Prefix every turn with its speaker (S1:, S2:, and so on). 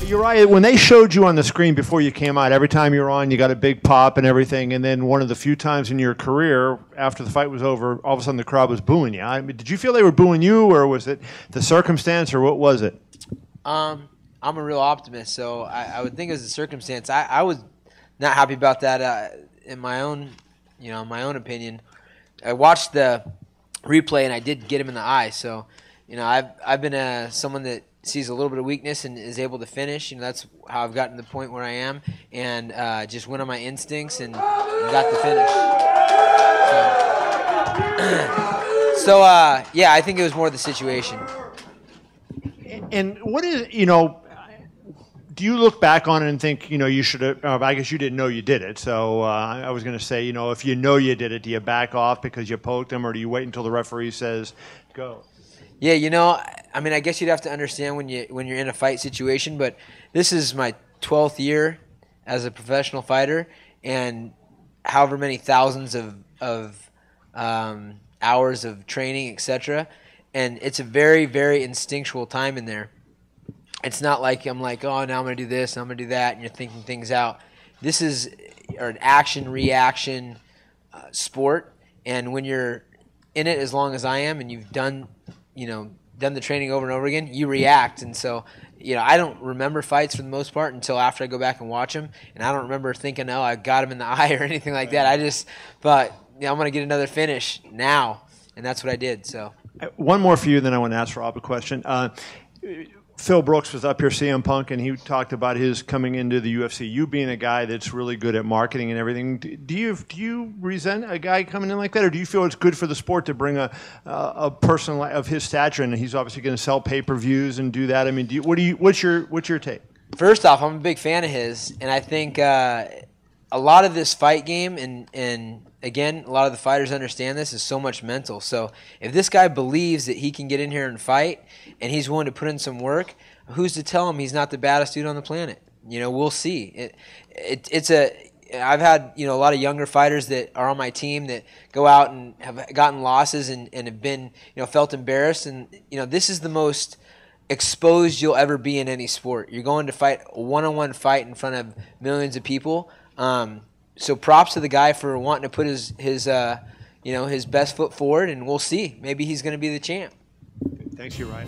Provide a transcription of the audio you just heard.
S1: Uriah, when they showed you on the screen before you came out, every time you were on, you got a big pop and everything, and then one of the few times in your career, after the fight was over, all of a sudden the crowd was booing you. I mean, did you feel they were booing you, or was it the circumstance, or what was it?
S2: I'm a real optimist, so I would think it was the circumstance. I was not happy about that in my own, my own opinion. I watched the replay, and I did get him in the eye, so, I've been someone that sees a little bit of weakness and is able to finish. That's how I've gotten to the point where I am, and just went on my instincts and got the finish. So yeah, I think it was more the situation.
S1: And what is, do you look back on it and think, you should have, I guess you didn't know you did it. So I was going to say, if you know you did it, do you back off because you poked him, or do you wait until the referee says, go?
S2: Yeah, I mean, I guess you'd have to understand when you're in a fight situation, but this is my 12th year as a professional fighter, and however many thousands of hours of training, etc. And it's a very, very instinctual time in there. It's not like I'm like, oh, now I'm going to do this, I'm going to do that, and you're thinking things out. This is an action-reaction sport, and when you're in it as long as I am, and you've done the training over and over again, you react. And so, I don't remember fights for the most part until after I go back and watch them, and I don't remember thinking, oh, I got him in the eye or anything like that. I just thought, I'm going to get another finish now, and that's what I did. So,
S1: one more for you, then I want to ask Rob a question. Phil Brooks was up here, CM Punk, and he talked about his coming into the UFC. You being a guy that's really good at marketing and everything, do you resent a guy coming in like that, or do you feel it's good for the sport to bring a person of his stature, and he's obviously going to sell pay-per-views and do that? I mean, what's your take?
S2: First off, I'm a big fan of his, and I think a lot of this fight game, and again, a lot of the fighters understand this, is so much mental. So if this guy believes that he can get in here and fight, and he's willing to put in some work, who's to tell him he's not the baddest dude on the planet? We'll see. I've had a lot of younger fighters that are on my team that go out and have gotten losses and have been felt embarrassed, and this is the most exposed you'll ever be in any sport. You're going to fight a one-on-one fight in front of millions of people. So props to the guy for wanting to put his best foot forward, and we'll see. Maybe he's going to be the champ.
S1: Thanks, Uriah.